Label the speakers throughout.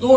Speaker 1: 2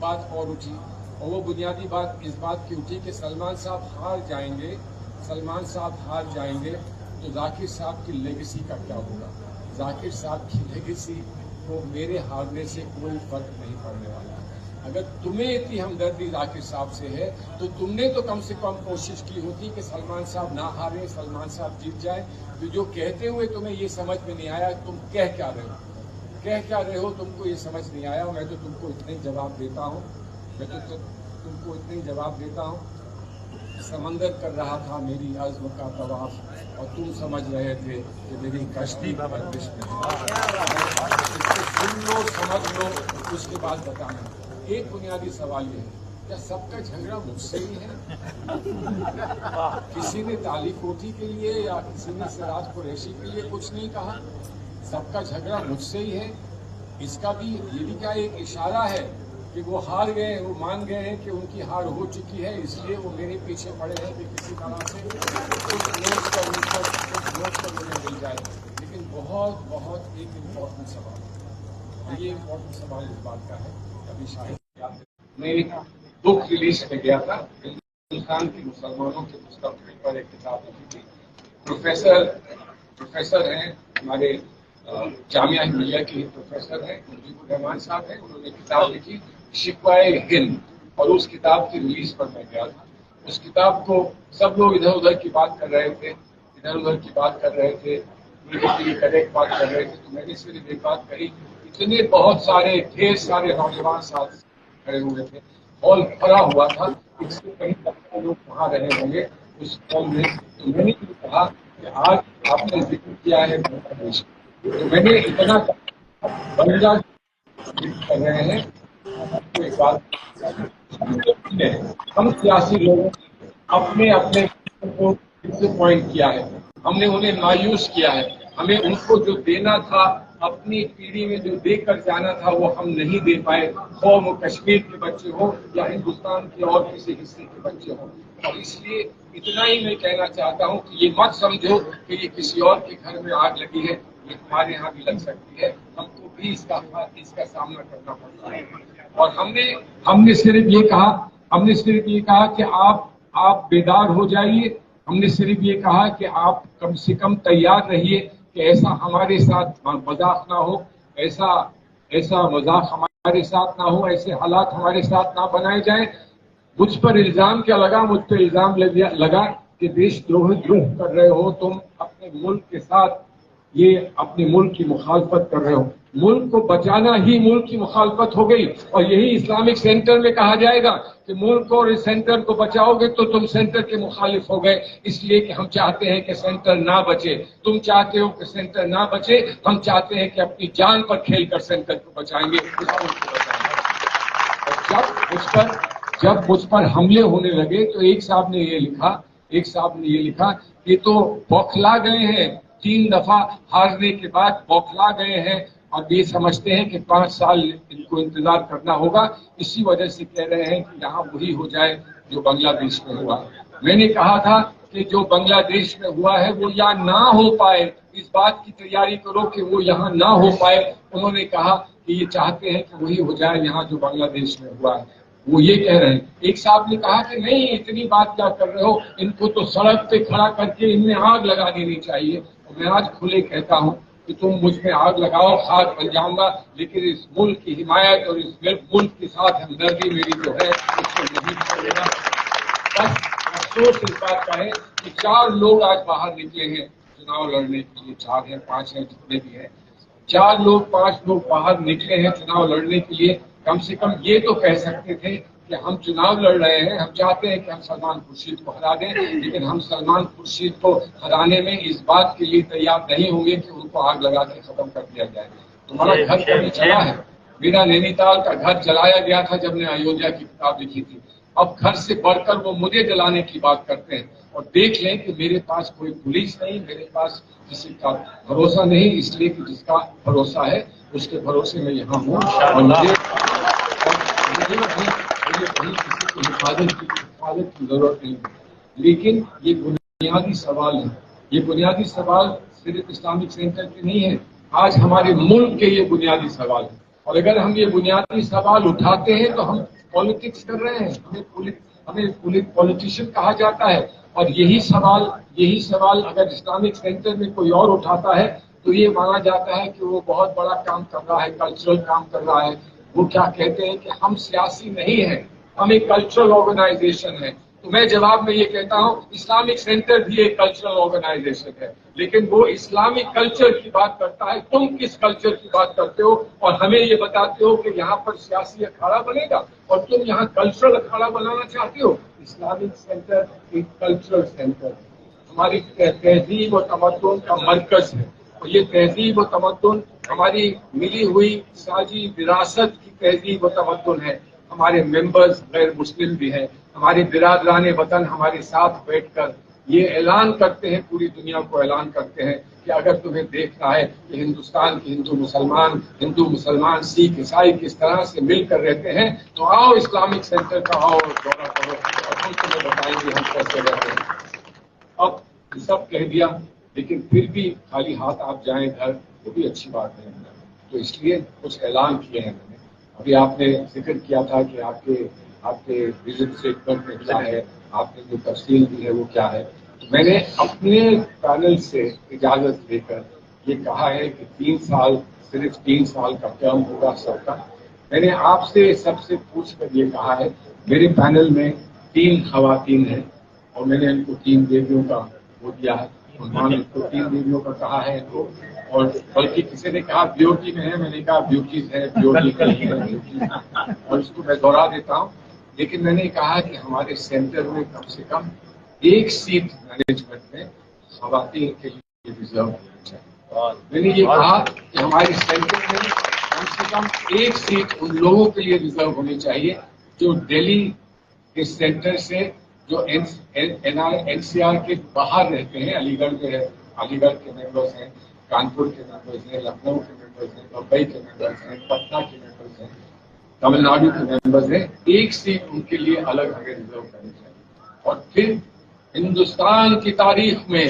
Speaker 1: بات اور اٹھی، اور وہ بنیادی بات اس بات کی اٹھی کہ سلمان صاحب ہار جائیں گے تو ذاکر صاحب کی لیگیسی کا کیا ہوگا؟ ذاکر صاحب کی لیگیسی کو میرے ہارنے سے کوئی فرق نہیں پڑنے والا۔ اگر تمہیں اتنی ہمدردی ذاکر صاحب سے ہے تو تم نے تو کم سے کم کوشش کی ہوتی کہ سلمان صاحب نہ ہارے، سلمان صاحب جیت جائے۔ تو جو کہتے ہوئے تمہیں یہ سمجھ میں نہیں آیا تم کہہ کیا رہے ہو، تم کو یہ سمجھ نہیں آیا۔ میں تو تم کو اتنے جواب دیتا ہوں، سمندر کر رہا تھا میری عزم کا طواف اور تم سمجھ رہے تھے کہ میری کشتی کا گردش میں۔ سن لو، سمجھ لو، اس کے بعد بتانا۔ ایک بنیادی سوال یہ ہے، کیا سب کا جھگڑا مجھ سے ہی ہے؟ کسی نے تالی کوٹھی کے لیے یا کسی نے سراج قریشی کے لیے کچھ نہیں کہا؟ سب کا جھگڑا مجھ سے ہی ہے۔ اس کا بھی یہ بھی کیا ایک اشارہ ہے کہ وہ ہار گئے، وہ مان گئے ہیں کہ ان کی ہار ہو چکی ہے، اس لیے وہ میرے پیچھے پڑے ہیں کہ کسی طرح سے کچھ نوٹ پر مجھے مل جائے۔ لیکن بہت ایک امپورٹنٹ سوال ہے، یہ امپورٹنٹ سوال اس بات کا ہے۔ ابھی شاید میں ایک بک ریلیز میں گیا تھا، ہندوستان کے مسلمانوں کے مستقبل پر ایک کتاب لکھی تھی۔ پروفیسر ہیں ہمارے جامعہ ملیہ کے پروفیسر ہیں، مجیب الرحمان صاحب ہیں، انہوں نے کتاب لکھی شکوائے ہند، اور اس کتاب کی ریلیز پر میں گیا تھا۔ اس کتاب کو سب لوگ ادھر ادھر کی بات کر رہے تھے، کریکٹ بات کر رہے تھے، تو میں نے صرف ایک بات کہی، اتنے بہت سارے ڈھیر سارے نوجوان ساتھ کھڑے ہوئے تھے، ہال بھرا ہوا تھا، اس سے کہیں تک لوگ وہاں رہے ہوں گے اس ہال میں۔ تو میں نے یہ کہا کہ آج آپ نے ذکر کیا ہے بنگلہ دیش، تو میں نے اتنا بنگلہ کر رہے ہیں ایک بات، ہم سیاسی لوگوں اپنے کو پوائنٹ کیا ہے، ہم نے انہیں مایوس کیا ہے، ہمیں ان کو جو دینا تھا اپنی پیڑھی میں جو دے کر جانا تھا وہ ہم نہیں دے پائے، خواہ وہ کشمیر کے بچے ہوں یا ہندوستان کے اور کسی حصے کے بچے ہوں۔ اور اس لیے اتنا ہی میں کہنا چاہتا ہوں کہ یہ مت سمجھو کہ یہ کسی اور کے گھر میں آگ لگی ہے، یہ ہمارے یہاں بھی لگ سکتی ہے، ہم کو بھی اس کا سامنا کرنا پڑتا ہے۔ اور ہم نے صرف یہ کہا کہ آپ بیدار ہو جائیے، ہم نے صرف یہ کہا کہ آپ کم سے کم تیار رہیے کہ ایسا ہمارے ساتھ مذاق نہ ہو، ایسا مذاق ہمارے ساتھ نہ ہو، ایسے حالات ہمارے ساتھ نہ بنائے جائیں۔ مجھ پر الزام کیا لگا؟ مجھ پہ الزام لگا کہ دیش دروہ کر رہے ہو تم، اپنے ملک کے ساتھ یہ اپنے ملک کی مخالفت کر رہے ہو۔ ملک کو بچانا ہی ملک کی مخالفت ہو گئی، اور یہی اسلامک سینٹر میں کہا جائے گا کہ ملک اور اس سینٹر کو بچاؤ گے تو تم سینٹر کے مخالف ہو گئے، اس لیے کہ ہم چاہتے ہیں کہ سینٹر نہ بچے۔ تم چاہتے ہو کہ سینٹر نہ بچے، ہم چاہتے ہیں کہ اپنی جان پر کھیل کر سینٹر کو بچائیں گے، اس ملک کو بچائیں گے۔ اور جب مجھ پر حملے ہونے لگے تو ایک صاحب نے یہ لکھا کہ تو بوکھلا گئے ہیں، 3 دفعہ ہارنے کے بعد بوکھلا گئے ہیں، اور یہ سمجھتے ہیں کہ 5 سال ان کو انتظار کرنا ہوگا، اسی وجہ سے کہہ رہے ہیں کہ یہاں وہی ہو جائے جو بنگلہ دیش میں ہوا۔ میں نے کہا تھا کہ جو بنگلہ دیش میں ہوا ہے وہ یہاں نہ ہو پائے، اس بات کی تیاری کرو کہ وہ یہاں نہ ہو پائے۔ انہوں نے کہا کہ یہ چاہتے ہیں کہ وہی ہو جائے یہاں جو بنگلہ دیش میں ہوا ہے، وہ یہ کہہ رہے ہیں۔ ایک صاحب نے کہا کہ نہیں، اتنی بات کیا کر رہے ہو، ان کو تو سڑک پہ کھڑا کر کے ان میں آگ لگا دینی چاہیے۔ اور میں آج کھلے کہتا ہوں کہ تم مجھ میں آگ لگاؤ، خاک بن جاؤں گا، لیکن اس ملک کی حمایت اور اس ملک کے ساتھ ہمدردی میری جو ہے اس کو نہیں چھوڑے گا۔ بس افسوس اس بات کا ہے کہ 4 لوگ آج باہر نکلے ہیں چناؤ لڑنے کے لیے، 4 ہیں 5 ہیں جتنے بھی ہیں، 4 لوگ 5 لوگ باہر نکلے ہیں چناؤ لڑنے کے لیے۔ کم سے کم یہ تو کہہ سکتے تھے کہ ہم چناؤ لڑ رہے ہیں، ہم چاہتے ہیں کہ ہم سلمان خورشید کو ہرا دیں، لیکن ہم سلمان خورشید کو ہرانے میں اس بات کے لیے تیار نہیں ہوں گے کہ ان کو آگ لگا کے ختم کر دیا جائے۔ تمہارا گھر کبھی چلا ہے؟ میرا نینی تال کا گھر جلایا گیا تھا جب نے ایودھیا کی کتاب لکھی تھی۔ اب گھر سے بڑھ کر وہ مجھے جلانے کی بات کرتے ہیں، اور دیکھ لیں کہ میرے پاس کوئی پولیس نہیں، میرے پاس کسی کا بھروسہ نہیں، اس لیے کہ جس کا بھروسہ ہے اس کے بھروسے میں یہاں ہوں، اور مجھے کسی کی حفاظت کی ضرورت نہیں ہے۔ لیکن یہ بنیادی سوال ہے، یہ بنیادی سوال صرف اسلامک سینٹر کے نہیں ہے، آج ہمارے ملک کے یہ بنیادی سوال ہے۔ اور اگر ہم یہ بنیادی سوال اٹھاتے ہیں تو ہم پالیٹکس کر رہے ہیں، ہمیں پولیٹیشین کہا جاتا ہے. اور یہی سوال اگر اسلامک سینٹر میں کوئی اور اٹھاتا ہے تو یہ مانا جاتا ہے کہ وہ بہت بڑا کام کر رہا ہے، کلچرل کام کر رہا ہے. وہ کیا کہتے ہیں کہ ہم سیاسی نہیں ہیں، ہم ایک کلچرل آرگنائزیشن ہے. تو میں جواب میں یہ کہتا ہوں اسلامک سینٹر بھی ایک کلچرل آرگنائزیشن ہے، لیکن وہ اسلامک کلچر کی بات کرتا ہے. تم کس کلچر کی بات کرتے ہو اور ہمیں یہ بتاتے ہو کہ یہاں پر سیاسی اکھاڑا بنے گا اور تم یہاں کلچرل اکھاڑا بنانا چاہتے ہو. اسلامک سینٹر ایک کلچرل سینٹر ہے، ہماری تہذیب و تمدن کا مرکز ہے. اور یہ تہذیب و تمدن ہماری ملی ہوئی ساجی وراثت کی تہذیب و تمدن ہے. ہمارے ممبرز غیر مسلم بھی ہیں، ہمارے برادران وطن ہمارے ساتھ بیٹھ کر یہ اعلان کرتے ہیں، پوری دنیا کو اعلان کرتے ہیں کہ اگر تمہیں دیکھنا ہے کہ ہندوستان کے ہندو مسلمان سکھ عیسائی کس طرح سے مل کر رہتے ہیں تو آؤ اسلامک سینٹر کا آؤ دورہ کرو اور ہم تمہیں بتائیں گے ہم کیسے رہتے ہیں. اب یہ سب کہہ دیا لیکن پھر بھی خالی ہاتھ آپ جائیں گھر، وہ بھی اچھی بات ہے. تو اس لیے کچھ اعلان کیے ہیں میں نے. ابھی آپ نے ذکر کیا تھا کہ آپ کے ویژن اسٹیٹمنٹ میں کیا ہے، آپ نے جو تفصیل دی ہے وہ کیا ہے. تو میں نے اپنے پینل سے اجازت لے کر یہ کہا ہے کہ 3 سال صرف 3 سال کا ٹرم ہوگا سب کا. میں نے آپ سے سب سے پوچھ کر یہ کہا ہے، میرے پینل میں 3 خواتین ہیں اور میں نے ان کو 3 بیویوں کا وہ دیا ہے، انہوں نے ان کو 3 بیویوں کا کہا ہے. تو اور بلکہ کسی نے کہا بیوٹی میں ہے، میں نے کہا بیوٹیز ہے، بیوٹی نہیں ہے بیوٹیز. اور اس کو میں دوہرا دیتا ہوں، لیکن میں نے کہا کہ ہمارے سینٹر میں کم سے کم 1 سیٹ مینجمنٹ میں خواتین کے لیے ریزرو ہونی چاہیے. میں نے یہ کہا کہ ہمارے سینٹر میں کم سے کم 1 سیٹ ان لوگوں کے لیے ریزرو ہونی چاہیے جو دہلی کے سینٹر سے جو این سی آر کے باہر رہتے ہیں. علی گڑھ کے ممبرس ہیں، کانپور کے ممبرس ہیں، لکھنؤ کے ممبرس ہیں، ممبئی کے ممبرس ہیں، پٹنہ کے ممبرس ہیں، تمل ناڈو کے ممبرس ہیں. 1 سیٹ ان کے لیے الگ ہمیں ریزرو کرنی چاہیے. اور پھر ہندوستان کی تاریخ میں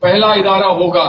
Speaker 1: پہلا ادارہ ہوگا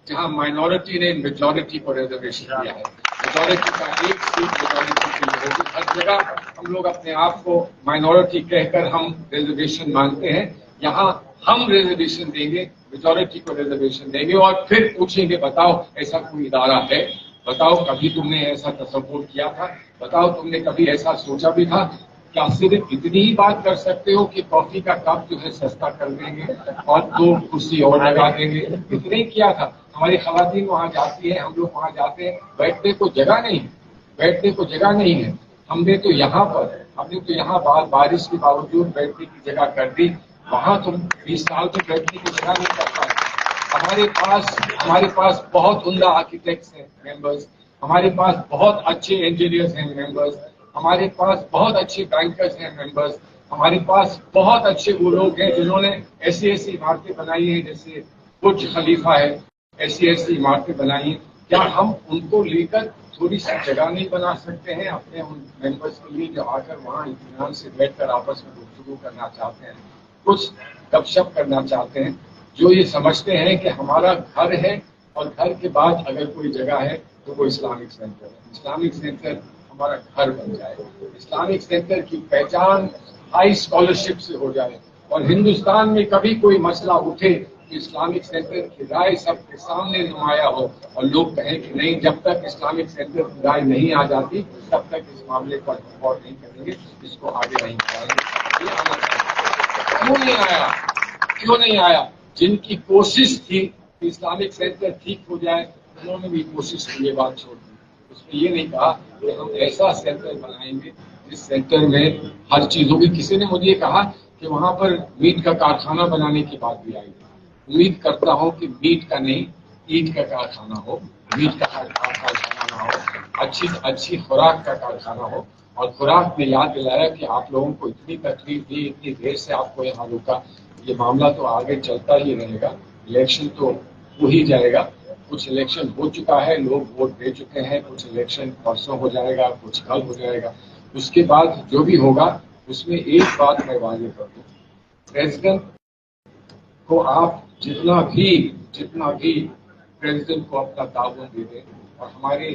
Speaker 1: جہاں مائنورٹی نے میجورٹی کو ریزرویشن دیا ہے. میجورٹی کا 1 سیٹ میجورٹی کے لیے ہوگی. ہر جگہ ہم لوگ اپنے آپ کو مائنورٹی کہہ کر ہم ریزرویشن مانگتے ہیں، یہاں ہم ریزرویشن دیں گے، میجورٹی کو ریزرویشن دیں گے. اور پھر پوچھیں گے بتاؤ ایسا کوئی ادارہ ہے، بتاؤ کبھی تم نے ایسا تصور کیا تھا، بتاؤ تم نے کبھی ایسا سوچا بھی تھا. کیا صرف اتنی ہی بات کر سکتے ہو کہ کافی کا کپ جو ہے سستا کر دیں گے اور 2 کرسی اور لگا دیں گے؟ اتنا ہی کیا تھا. ہماری خواتین وہاں جاتی ہیں، ہم لوگ وہاں جاتے ہیں، بیٹھنے کو جگہ نہیں ہے. ہم نے تو یہاں بارش کے باوجود بیٹھنے کی جگہ کر دی. وہاں تم 20 سال میں بیٹھنے کی جگہ نہیں کر پائے. ہمارے پاس بہت عمدہ آرکیٹیکٹس ہیں ممبرس، ہمارے پاس بہت اچھے انجینئرز ہیں ممبرس، ہمارے پاس بہت اچھے بینکرز ہیں ممبرس، ہمارے پاس بہت اچھے وہ لوگ ہیں جنہوں نے ایسی عمارتیں بنائی ہیں جیسے برج خلیفہ ہے، ایسی عمارتیں بنائی ہیں. کیا ہم ان کو لے کر تھوڑی سی جگہ نہیں بنا سکتے ہیں اپنے ان ممبرس کے لیے جو آ کر وہاں اطمینان سے بیٹھ کر آپس میں گفتگو کرنا چاہتے ہیں، کچھ گپ شپ کرنا چاہتے ہیں، جو یہ سمجھتے ہیں کہ ہمارا گھر ہے اور گھر کے بعد اگر کوئی جگہ ہے تو وہ اسلامک سینٹر ہے. اسلامک سینٹر ہمارا گھر بن جائے، اسلامک سینٹر کی پہچان ہائی اسکالرشپ سے ہو جائے. اور ہندوستان میں کبھی کوئی مسئلہ اٹھے تو اسلامک سینٹر کی رائے سب کے سامنے نمایاں ہو اور لوگ کہیں کہ نہیں، جب تک اسلامک سینٹر کی رائے نہیں آ جاتی تب تک اس معاملے پر غور نہیں کریں گے، اس کو آگے نہیں بڑھائیں گے. یہ آنا چاہیے. کیوں نہیں آیا؟ جن کی کوشش تھی کہ اسلامک سینٹر ٹھیک ہو جائے انہوں نے بھی کوشش کی، یہ بات چھوڑ دی. اس میں یہ نہیں کہا کہ ہم ایسا سینٹر بنائیں گے جس سینٹر میں ہر چیز ہوگی. کسی نے مجھے کہا کہ وہاں پر میٹ کا کارخانہ بنانے کی بات بھی آئی. امید کرتا ہوں کہ میٹ کا نہیں، اینٹ کا کارخانہ ہو، میٹ کا کارخانہ نہ ہو، اچھی خوراک کا کارخانہ ہو. اور خوراک میں یاد دلایا کہ آپ لوگوں کو اتنی تکلیف دی، اتنی دیر سے آپ کو یہاں روکا. یہ معاملہ تو آگے چلتا ہی رہے گا. الیکشن تو ہو ہی جائے گا، کچھ الیکشن ہو چکا ہے، لوگ ووٹ دے چکے ہیں، کچھ الیکشن پرسوں ہو جائے گا، کچھ کل ہو جائے گا. اس کے بعد جو بھی ہوگا اس میں ایک بات میں واضح کر دوں، پریزیڈنٹ کو آپ جتنا بھی پریزیڈنٹ کو اپنا تعاون دے دیں اور ہمارے